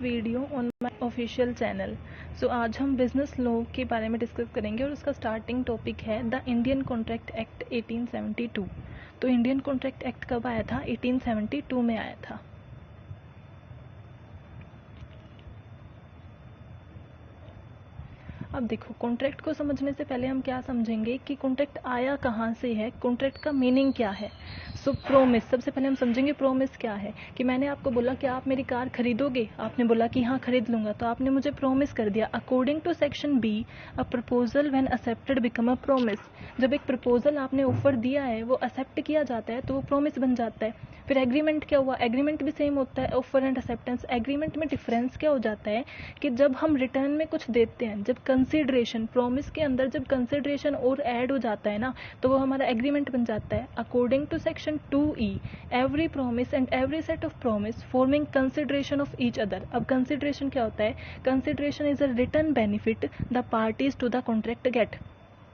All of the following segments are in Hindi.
Video on my official channel. So आज हम बिजनेस लॉ के बारे में डिस्कस करेंगे और उसका स्टार्टिंग टॉपिक है द इंडियन कॉन्ट्रैक्ट एक्ट 1872। तो इंडियन कॉन्ट्रैक्ट एक्ट कब आया था? 1872 में आया था। अब देखो, कॉन्ट्रैक्ट को समझने से पहले हम क्या समझेंगे कि कॉन्ट्रैक्ट आया कहाँ से है, कॉन्ट्रैक्ट का मीनिंग क्या है। सो प्रोमिस, सबसे पहले हम समझेंगे प्रोमिस क्या है। कि मैंने आपको बोला कि आप मेरी कार खरीदोगे, आपने बोला कि हाँ खरीद लूंगा, तो आपने मुझे प्रोमिस कर दिया। According to section B, a proposal when accepted become a promise. जब एक प्रपोजल आपने ऑफर दिया है वो एक्सेप्ट किया जाता है तो वो प्रोमिस बन जाता है। फिर एग्रीमेंट क्या हुआ? एग्रीमेंट भी सेम होता है, ऑफर एंड एक्सेप्टेंस। एग्रीमेंट में डिफरेंस क्या हो जाता है कि जब हम रिटर्न में कुछ देते हैं, जब कंसिडरेशन, प्रोमिस के अंदर जब कंसिडरेशन और ऐड हो जाता है ना, तो वो हमारा एग्रीमेंट बन जाता है। According to section 2E, every promise and every set of promise forming consideration of each other. अब कंसिडरेशन क्या होता है? Consideration is a return benefit the parties to the contract get.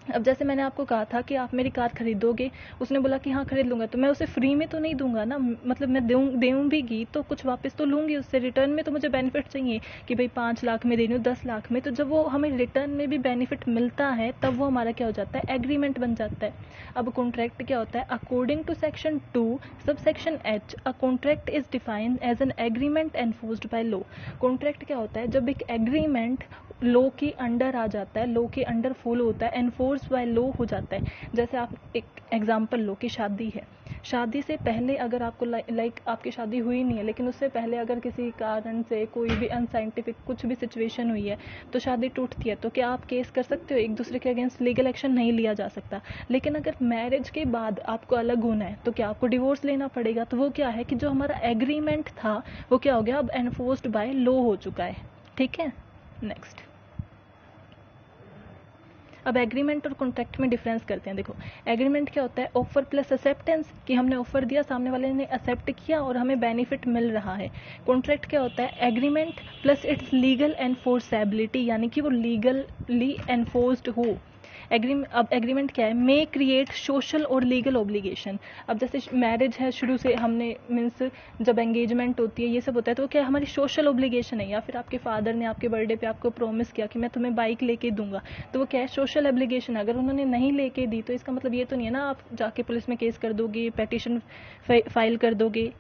अब जैसे मैंने आपको कहा था कि आप मेरी कार खरीदोगे, उसने बोला कि हाँ खरीद लूंगा, तो मैं उसे फ्री में तो नहीं दूंगा ना, मतलब मैं दूंगी तो कुछ वापस तो लूंगी उससे। रिटर्न में तो मुझे बेनिफिट चाहिए कि भाई 5 लाख में दे रही हूँ, 10 लाख में। तो जब वो हमें रिटर्न में भी बेनिफिट मिलता है तब वो हमारा क्या हो जाता है? एग्रीमेंट बन जाता है। अब कॉन्ट्रैक्ट क्या होता है? According to section 2 sub section H, a contract is defined as an agreement enforced by law. Contract क्या होता है? जब एक एग्रीमेंट लॉ के अंडर आ जाता है, लॉ के अंडर फॉलो होता है, एनफोर्स बाय लॉ हो जाता है। जैसे आप एक एग्जांपल लो कि शादी है, शादी से पहले अगर आपको लाइक आपकी शादी हुई नहीं है, लेकिन उससे पहले अगर किसी कारण से कोई भी अनसाइंटिफिक कुछ भी सिचुएशन हुई है तो शादी टूटती है, तो क्या आप केस कर सकते हो? एक दूसरे के अगेंस्ट लीगल एक्शन नहीं लिया जा सकता। लेकिन अगर मैरिज के बाद आपको अलग होना है तो क्या आपको डिवोर्स लेना पड़ेगा। तो वो क्या है कि जो हमारा एग्रीमेंट था वो क्या हो गया? अब एनफोर्स्ड बाय लॉ हो चुका है। ठीक है, नेक्स्ट। अब एग्रीमेंट और कॉन्ट्रैक्ट में डिफरेंस करते हैं। देखो, एग्रीमेंट क्या होता है? ऑफर प्लस एक्सेप्टेंस, कि हमने ऑफर दिया, सामने वाले ने एक्सेप्ट किया और हमें बेनिफिट मिल रहा है। कॉन्ट्रैक्ट क्या होता है? Agreement plus it's legal enforceability, यानी कि वो लीगली एनफोर्स्ड हो। अब एग्रीमेंट क्या है? मे क्रिएट सोशल और लीगल ऑब्लिगेशन। अब जैसे मैरिज है, शुरू से हमने मीन्स जब एंगेजमेंट होती है ये सब होता है, तो वो क्या है? हमारी सोशल ऑब्लिगेशन है। या फिर आपके फादर ने आपके बर्थडे पे आपको प्रॉमिस किया कि मैं तुम्हें बाइक लेके दूंगा, तो वो क्या है? Social obligation. अगर उन्होंने नहीं लेके दी तो इसका मतलब ये तो नहीं है ना आप जाके पुलिस में केस कर दोगे, पेटिशन फाइल कर दोगे।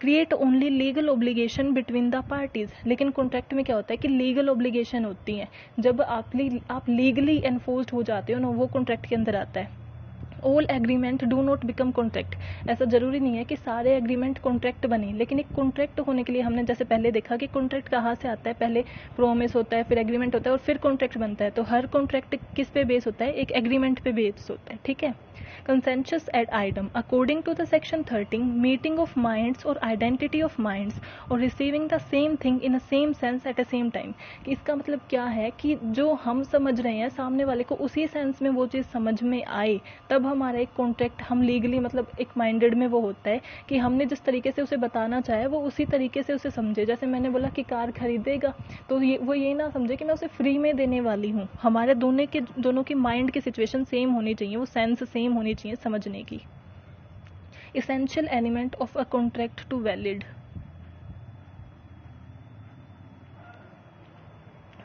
Create only legal obligation between the parties. लेकिन कॉन्ट्रैक्ट में क्या होता है कि लीगल ऑब्लिगेशन होती है। जब आप लीगली एनफोर्स्ड हो जाते हो ना, वो कॉन्ट्रैक्ट के अंदर आता है। All agreement do not become contract. ऐसा जरूरी नहीं है कि सारे एग्रीमेंट कॉन्ट्रैक्ट बने, लेकिन एक कॉन्ट्रैक्ट होने के लिए हमने जैसे पहले देखा कि कॉन्ट्रैक्ट कहाँ से आता है? पहले प्रोमिस होता है, फिर एग्रीमेंट होता है और फिर कॉन्ट्रैक्ट बनता है। तो हर कॉन्ट्रैक्ट किस पे बेस होता है? एक एग्रीमेंट पे बेस होता है। ठीक है, consensus ad idem according to the section 13, meeting of minds और आइडेंटिटी ऑफ माइंड्स और receiving the same thing in a same sense at a same time. इसका मतलब क्या है कि जो हम समझ रहे हैं सामने वाले को उसी सेंस में वो चीज़ समझ में आए, तब हमारा एक कॉन्ट्रैक्ट हम लीगली मतलब एक माइंडेड में वो होता है कि हमने जिस तरीके से उसे बताना चाहे वो उसी तरीके से उसे समझे। जैसे मैंने बोला कि कार खरीदेगा, तो वो ये ना समझे कि मैं उसे फ्री में देने वाली हूँ। हमारे दोनों की माइंड की सिचुएशन सेम होनी चाहिए, वो सेंस सेम होनी चाहिए समझने की। Essential element of a contract to valid.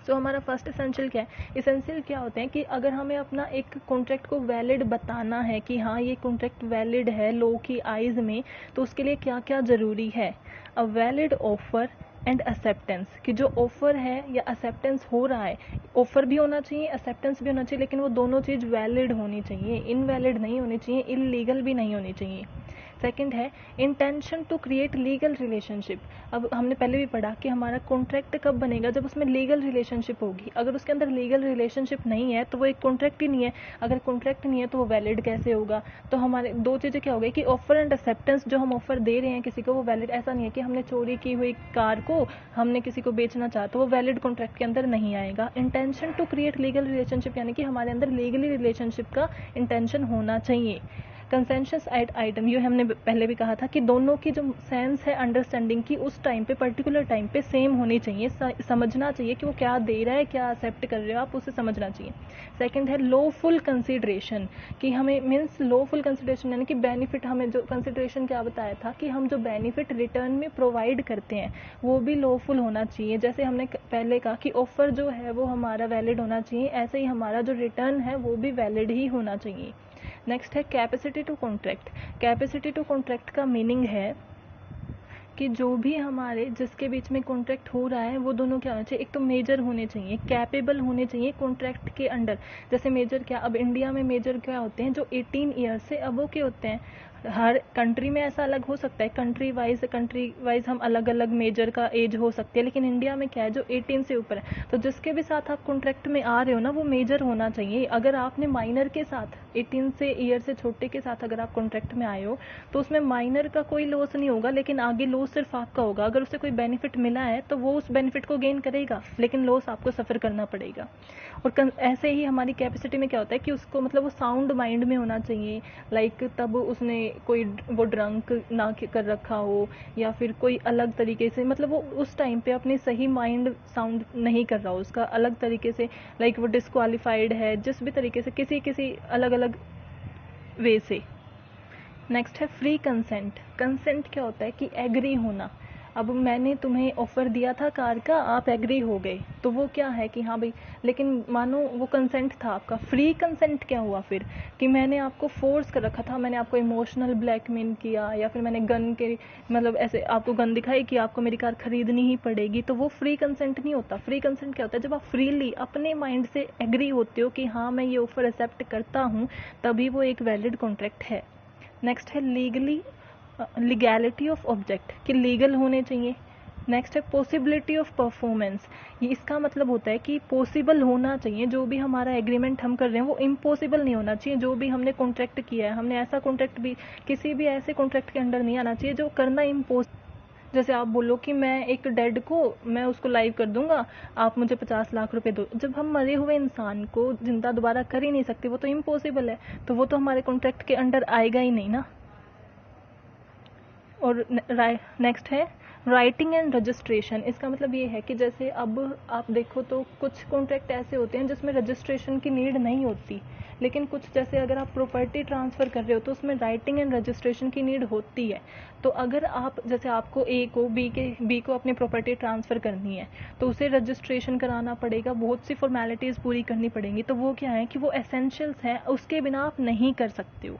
तो हमारा फर्स्ट एसेंशियल क्या है? एसेंशियल क्या होते हैं कि अगर हमें अपना एक कॉन्ट्रैक्ट को वैलिड बताना है कि हाँ ये कॉन्ट्रैक्ट वैलिड है लॉ की आइज में, तो उसके लिए क्या क्या ज़रूरी है? A valid offer and acceptance, कि जो ऑफर है या एक्सेप्टेंस हो रहा है, ऑफर भी होना चाहिए, एक्सेप्टेंस भी होना चाहिए, लेकिन वो दोनों चीज़ वैलिड होनी चाहिए, इनवैलिड नहीं होनी चाहिए, इलीगल भी नहीं होनी चाहिए। सेकंड है intention to create legal relationship. अब हमने पहले भी पढ़ा कि हमारा कॉन्ट्रैक्ट कब बनेगा? जब उसमें लीगल रिलेशनशिप होगी। अगर उसके अंदर लीगल रिलेशनशिप नहीं है तो वो एक कॉन्ट्रैक्ट ही नहीं है। अगर कॉन्ट्रैक्ट नहीं है तो वो वैलिड कैसे होगा? तो हमारे दो चीज़ें क्या हो गई कि ऑफर एंड एक्सेप्टेंस, जो हम ऑफर दे रहे हैं किसी को वो वैलिड। ऐसा नहीं है कि हमने चोरी की हुई कार को हमने किसी को बेचना चाहा तो वो वैलिड कॉन्ट्रैक्ट के अंदर नहीं आएगा। Intention to create legal relationship, यानी कि हमारे अंदर लीगली रिलेशनशिप का इंटेंशन होना चाहिए। कंसेंसस एट आइटम, ये हमने पहले भी कहा था कि दोनों की जो सेंस है अंडरस्टैंडिंग की उस टाइम पे पर्टिकुलर टाइम पे सेम होनी चाहिए, समझना चाहिए कि वो क्या दे रहा है, क्या एक्सेप्ट कर रहे हो आप, उसे समझना चाहिए। सेकंड है लॉफुल कंसिडरेशन, कि हमें मीन्स लॉफुल कंसिडरेशन यानी कि बेनिफिट, हमें जो कंसिडरेशन क्या बताया था कि हम जो बेनिफिट रिटर्न में प्रोवाइड करते हैं वो भी लॉफुल होना चाहिए। जैसे हमने पहले कहा कि ऑफर जो है वो हमारा वैलिड होना चाहिए, ऐसे ही हमारा जो रिटर्न है वो भी वैलिड ही होना चाहिए। नेक्स्ट है capacity to contract. Capacity to contract का मीनिंग है कि जो भी हमारे जिसके बीच में कॉन्ट्रैक्ट हो रहा है वो दोनों क्या होना चाहिए, एक तो मेजर होने चाहिए, कैपेबल होने चाहिए कॉन्ट्रैक्ट के अंडर। जैसे मेजर क्या, अब इंडिया में मेजर क्या होते हैं, जो 18 ईयर से अबव के होते हैं। हर कंट्री में ऐसा अलग हो सकता है, कंट्री वाइज हम अलग अलग मेजर का एज हो सकती है, लेकिन इंडिया में क्या है, जो 18 से ऊपर है, तो जिसके भी साथ आप कॉन्ट्रैक्ट में आ रहे हो ना वो मेजर होना चाहिए। अगर आपने माइनर के साथ 18 से ईयर से छोटे के साथ अगर आप कॉन्ट्रैक्ट में आए हो तो उसमें माइनर का कोई लॉस नहीं होगा, लेकिन आगे लॉस सिर्फ आपका होगा। अगर उसे कोई बेनिफिट मिला है तो वो उस बेनिफिट को गेन करेगा, लेकिन लॉस आपको सफ़र करना पड़ेगा। और ऐसे ही हमारी कैपेसिटी में क्या होता है कि उसको मतलब वो साउंड माइंड में होना चाहिए, लाइक तब उसने कोई वो ड्रंक ना कर रखा हो या फिर कोई अलग तरीके से, मतलब वो उस टाइम पे अपने सही माइंड साउंड नहीं कर रहा हो, उसका अलग तरीके से, लाइक वो डिस्क्वालीफाइड है जिस भी तरीके से, किसी किसी अलग अलग वे से। नेक्स्ट है फ्री कंसेंट। कंसेंट क्या होता है कि एग्री होना। अब मैंने तुम्हें ऑफर दिया था कार का, आप एग्री हो गए, तो वो क्या है कि हाँ भाई, लेकिन मानो वो कंसेंट था आपका। फ्री कंसेंट क्या हुआ फिर, कि मैंने आपको फोर्स कर रखा था, मैंने आपको इमोशनल ब्लैकमेल किया, या फिर मैंने गन के मतलब ऐसे आपको गन दिखाई कि आपको मेरी कार खरीदनी ही पड़ेगी, तो वो फ्री कंसेंट नहीं होता। फ्री कंसेंट क्या होता है, जब आप फ्रीली अपने माइंड से एग्री होते हो कि हाँ मैं ये ऑफर एक्सेप्ट करता हूँ, तभी वो एक वैलिड कॉन्ट्रैक्ट है। नेक्स्ट है लीगैलिटी ऑफ ऑब्जेक्ट, कि लीगल होने चाहिए। नेक्स्ट है पॉसिबिलिटी ऑफ परफॉर्मेंस, ये इसका मतलब होता है कि पॉसिबल होना चाहिए, जो भी हमारा एग्रीमेंट हम कर रहे हैं वो इम्पॉसिबल नहीं होना चाहिए। जो भी हमने कॉन्ट्रैक्ट किया है, हमने ऐसा कॉन्ट्रैक्ट भी किसी भी ऐसे कॉन्ट्रैक्ट के अंडर नहीं आना चाहिए जो करना जैसे आप बोलो कि मैं एक डेड को मैं उसको लाइव कर दूंगा, आप मुझे 50 लाख रुपए दो। जब हम मरे हुए इंसान को जिंदा दोबारा कर ही नहीं सकते, वो तो इम्पॉसिबल है, तो वो तो हमारे कॉन्ट्रैक्ट के अंडर आएगा ही नहीं ना। और नेक्स्ट है राइटिंग एंड रजिस्ट्रेशन। इसका मतलब ये है कि जैसे अब आप देखो तो कुछ कॉन्ट्रैक्ट ऐसे होते हैं जिसमें रजिस्ट्रेशन की नीड नहीं होती, लेकिन कुछ जैसे अगर आप प्रॉपर्टी ट्रांसफ़र कर रहे हो तो उसमें राइटिंग एंड रजिस्ट्रेशन की नीड होती है। तो अगर आप जैसे आपको बी को अपनी प्रॉपर्टी ट्रांसफ़र करनी है तो उसे रजिस्ट्रेशन कराना पड़ेगा, बहुत सी फॉर्मेलिटीज़ पूरी करनी पड़ेंगी, तो वो क्या है कि वो एसेंशियल्स हैं, उसके बिना आप नहीं कर सकते हो।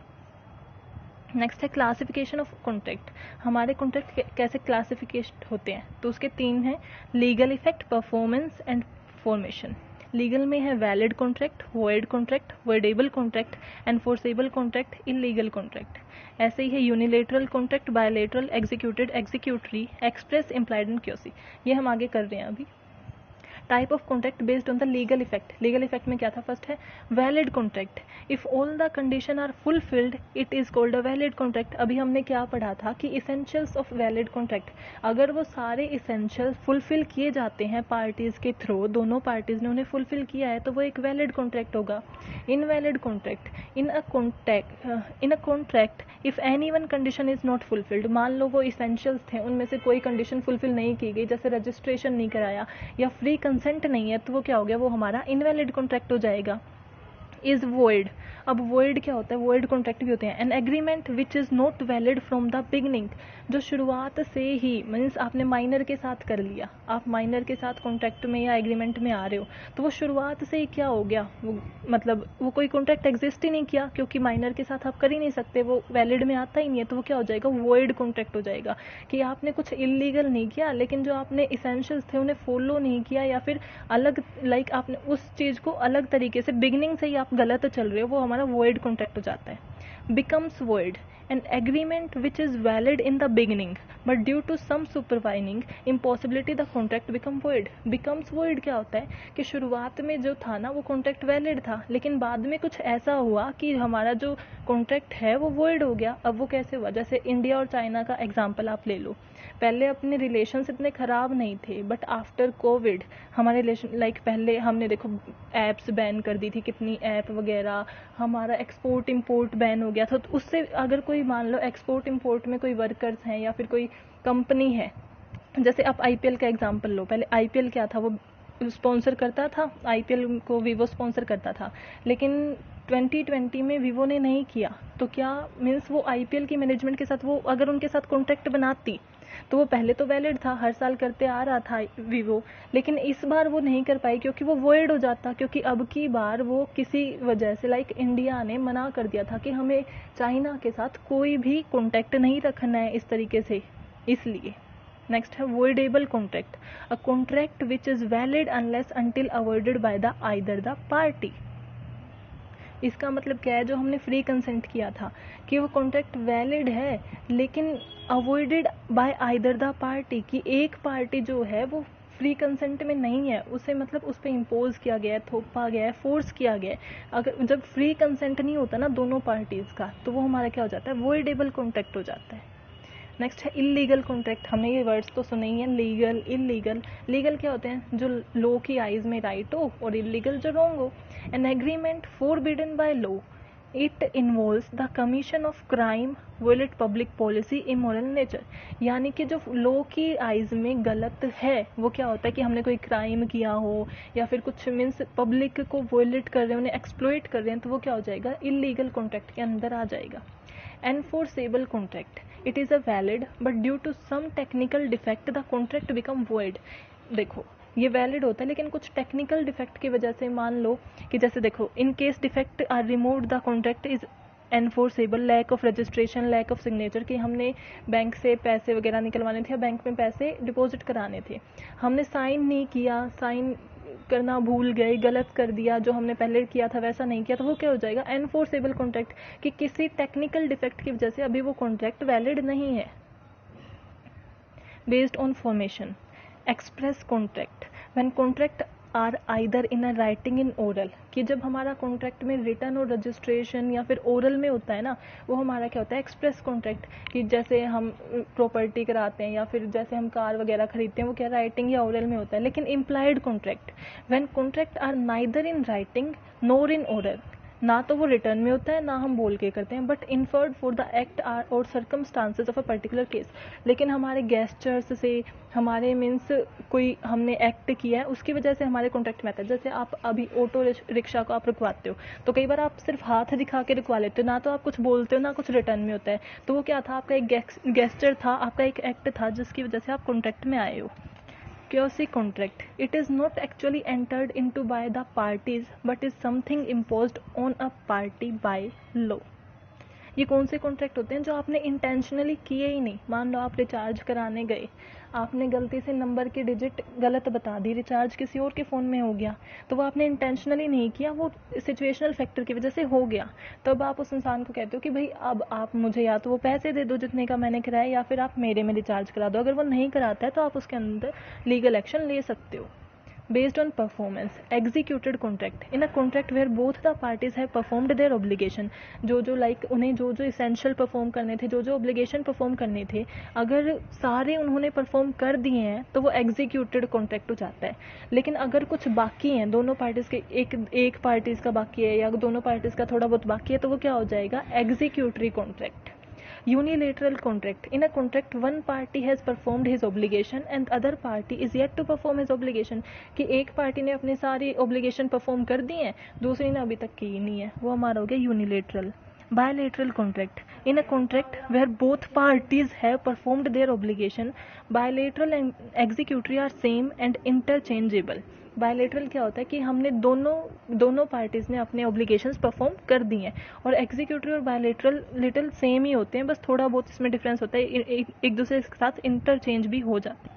नेक्स्ट है क्लासिफिकेशन ऑफ कॉन्ट्रैक्ट। हमारे कॉन्ट्रैक्ट कैसे क्लासिफिकेशन होते हैं, तो उसके 3 हैं, legal effect, performance and formation. Legal में है valid contract, void contract, voidable contract, enforceable contract, illegal contract. ऐसे ही है unilateral contract, bilateral, executed, executory, express, implied and QC. ये हम आगे कर रहे हैं अभी। Type of contract based on the legal effect. Legal effect में क्या था, फर्स्ट है valid contract. If all the condition are fulfilled it is called a valid contract. अभी हमने क्या पढ़ा था कि इसेंशियल्स ऑफ वैलिड कॉन्ट्रैक्ट, अगर वो सारे इसेंशियल्स फुलफिल किए जाते हैं पार्टीज के थ्रू, दोनों पार्टीज ने उन्हें फुलफिल किया है, तो वो एक वैलिड कॉन्ट्रैक्ट होगा। Invalid contract in a contract if any one condition is not fulfilled. मान लो वो इसेंशियल्स थे, उनमें से कोई कंडीशन फुलफिल नहीं की गई, जैसे रजिस्ट्रेशन नहीं कराया या फ्री कंसेंट नहीं है, तो वो क्या हो गया, वो हमारा इनवैलिड कॉन्ट्रैक्ट हो जाएगा। Is void. अब वॉइड क्या होता है, वॉइड कॉन्ट्रैक्ट भी होते हैं। N agreement which is not valid from the beginning, जो शुरुआत से ही मीन्स आपने माइनर के साथ कर लिया, आप माइनर के साथ कॉन्ट्रैक्ट में या एग्रीमेंट में आ रहे हो, तो वो शुरुआत से ही क्या हो गया, वो मतलब वो कोई कॉन्ट्रैक्ट एग्जिस्ट ही नहीं किया, क्योंकि माइनर के साथ आप कर ही नहीं सकते, वो वैलिड में आता ही नहीं है, तो वो क्या हो जाएगा, वॉइड कॉन्ट्रैक्ट हो जाएगा। कि आपने कुछ इलीगल नहीं किया, लेकिन जो आपने इसेंशियल्स थे उन्हें फॉलो नहीं किया, या फिर अलग लाइक आपने उस चीज़ को अलग तरीके से बिगनिंग से ही आप गलत चल रहे हो, वो हमारा वॉइड कॉन्ट्रैक्ट हो जाता है। Becomes void an agreement which is valid in the beginning but due to some supervening impossibility the contract become void. Becomes void क्या होता है कि शुरुआत में जो था ना वो कॉन्ट्रैक्ट वैलिड था, लेकिन बाद में कुछ ऐसा हुआ कि हमारा जो कॉन्ट्रैक्ट है वो वॉइड हो गया। अब वो कैसे हुआ, जैसे इंडिया और चाइना का एग्जाम्पल आप ले लो। पहले अपने रिलेशंस इतने ख़राब नहीं थे, बट आफ्टर कोविड हमारे रिलेशन पहले हमने देखो ऐप्स बैन कर दी थी, कितनी ऐप वगैरह, हमारा एक्सपोर्ट इंपोर्ट बैन हो गया था। तो उससे अगर कोई मान लो एक्सपोर्ट इंपोर्ट में कोई वर्कर्स हैं या फिर कोई कंपनी है, जैसे आप आईपीएल का एग्जांपल लो, पहले आईपीएल क्या था, वो स्पॉन्सर करता था, आईपीएल को वीवो स्पॉन्सर करता था, लेकिन 2020 में वीवो ने नहीं किया। तो क्या मीन्स वो आईपीएल की मैनेजमेंट के साथ वो अगर उनके साथ कॉन्ट्रैक्ट बनाती तो वो पहले तो वैलिड था, हर साल करते आ रहा था वीवो, लेकिन इस बार वो नहीं कर पाई क्योंकि वो वॉइड हो जाता, क्योंकि अब की बार वो किसी वजह से इंडिया ने मना कर दिया था कि हमें चाइना के साथ कोई भी कॉन्टैक्ट नहीं रखना है इस तरीके से, इसलिए। नेक्स्ट है voidable contract, a contract which is valid unless until avoided by the either the party। इसका मतलब क्या है, जो हमने फ्री कंसेंट किया था कि वो कॉन्ट्रैक्ट वैलिड है लेकिन avoided by either the party, कि एक पार्टी जो है वो फ्री कंसेंट में नहीं है, उसे मतलब उस पर इम्पोज किया गया है, थोपा गया है, फोर्स किया गया है। अगर जब फ्री कंसेंट नहीं होता ना दोनों पार्टीज का, तो वो हमारा क्या हो जाता है, वॉइडेबल कॉन्ट्रैक्ट हो जाता है। नेक्स्ट है इलीगल कॉन्ट्रैक्ट। हमने ये वर्ड्स तो सुने ही हैं, लीगल, इलीगल। लीगल क्या होते हैं, जो लॉ की आइज में राइट हो, और इलीगल जो रॉन्ग हो। An agreement forbidden by law, it involves the commission of crime, violate public policy, immoral nature. यानी कि जो लॉ की आइज में गलत है वो क्या होता है कि हमने कोई क्राइम किया हो या फिर कुछ मीन्स पब्लिक को वायलेट कर रहे हैं, उन्हें एक्सप्लॉइट कर रहे हैं, तो वो क्या हो जाएगा, इलीगल कॉन्ट्रैक्ट के अंदर आ जाएगा। Enforceable contract, it is a valid but due to some technical defect the contract become void। देखो ये वैलिड होता है लेकिन कुछ टेक्निकल डिफेक्ट की वजह से, मान लो कि जैसे देखो in case defect are removed the contract is enforceable. Lack of registration, lack of signature, कि हमने बैंक से पैसे वगैरह निकलवाने थे या बैंक में पैसे डिपॉजिट कराने थे, हमने साइन नहीं किया, साइन करना भूल गए, गलत कर दिया, जो हमने पहले किया था वैसा नहीं किया, तो वो क्या हो जाएगा, एनफोर्सेबल कॉन्ट्रैक्ट, कि किसी टेक्निकल डिफेक्ट की वजह से अभी वो कॉन्ट्रैक्ट वैलिड नहीं है। Based on formation, express contract, when contract are either in a writing in oral, कि जब हमारा कॉन्ट्रैक्ट में रिटर्न और रजिस्ट्रेशन या फिर ओरल में होता है ना, वो हमारा क्या होता है, एक्सप्रेस कॉन्ट्रैक्ट। कि जैसे हम प्रॉपर्टी कराते हैं या फिर जैसे हम कार वगैरह खरीदते हैं, वो क्या राइटिंग या ओरल में होता है। लेकिन implied contract, when contract are neither in writing nor in oral, ना तो वो रिटर्न में होता है ना हम बोल के करते हैं, but inferred for the act or और circumstances of a particular case. लेकिन हमारे गेस्चर्स से, हमारे मीन्स कोई हमने एक्ट किया है उसकी वजह से हमारे कॉन्ट्रैक्ट में आता है। जैसे आप अभी ऑटो रिक्शा को आप रुकवाते हो, तो कई बार आप सिर्फ हाथ दिखा के रुकवा लेते हो, ना तो आप कुछ बोलते हो ना कुछ रिटर्न में होता है, तो वो क्या था, आपका एक गेस्चर था, आपका एक एक्ट था जिसकी वजह से आप कॉन्ट्रैक्ट में आए हो। Quasi contract, it is not actually entered into by the parties but is something imposed on a party by law। ये कौन से कॉन्ट्रैक्ट होते हैं, जो आपने इंटेंशनली किए ही नहीं। मान लो आप रिचार्ज कराने गए, आपने गलती से नंबर की डिजिट गलत बता दी, रिचार्ज किसी और के फ़ोन में हो गया, तो वो आपने इंटेंशनली नहीं किया, वो सिचुएशनल फैक्टर की वजह से हो गया। तब आप उस इंसान को कहते हो कि भाई अब आप मुझे या तो वो पैसे दे दो जितने का मैंने कराया, या फिर आप मेरे में रिचार्ज करा दो। अगर वो नहीं कराता है तो आप उसके अंदर लीगल एक्शन ले सकते हो। Based on performance, executed contract, in a contract where both the parties have performed their obligation, जो उन्हें जो essential perform करने थे, जो obligation perform करने थे, अगर सारे उन्होंने perform कर दिए हैं तो वो executed contract हो जाता है। लेकिन अगर कुछ बाकी हैं, दोनों पार्टीज के, एक पार्टीज का बाकी है या दोनों पार्टीज का थोड़ा बहुत बाकी है, तो वो क्या हो जाएगा, executory contract। Unilateral contract, in a contract one party has performed his obligation and other party is yet to perform his obligation, कि एक पार्टी ने अपनी सारी obligation perform कर दी है, दूसरी ने अभी तक की ही नहीं है, वो हमारा हो गया unilateral। Bilateral contract, in a contract where both parties have performed their obligation, bilateral and executory are same and interchangeable। Bilateral क्या होता है कि हमने दोनों पार्टीज ने अपने ऑब्लिगेशंस परफॉर्म कर दिए हैं, और एग्जीक्यूटिव और बायलेटरल लिटिल सेम ही होते हैं, बस थोड़ा बहुत इसमें डिफरेंस होता है, एक दूसरे के साथ इंटरचेंज भी हो जाते हैं।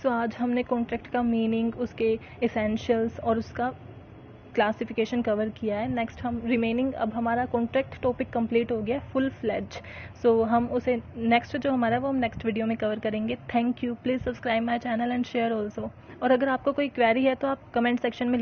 सो आज हमने कॉन्ट्रैक्ट का मीनिंग, उसके एसेंशियल्स और उसका क्लासिफिकेशन कवर किया है। नेक्स्ट हम रिमेनिंग, अब हमारा कॉन्ट्रैक्ट टॉपिक कंप्लीट हो गया फुल फ्लेज, सो हम उसे नेक्स्ट जो हमारा वो हम नेक्स्ट वीडियो में कवर करेंगे। Thank you, please subscribe my channel and share also. और अगर आपको कोई क्वेरी है तो आप कमेंट सेक्शन में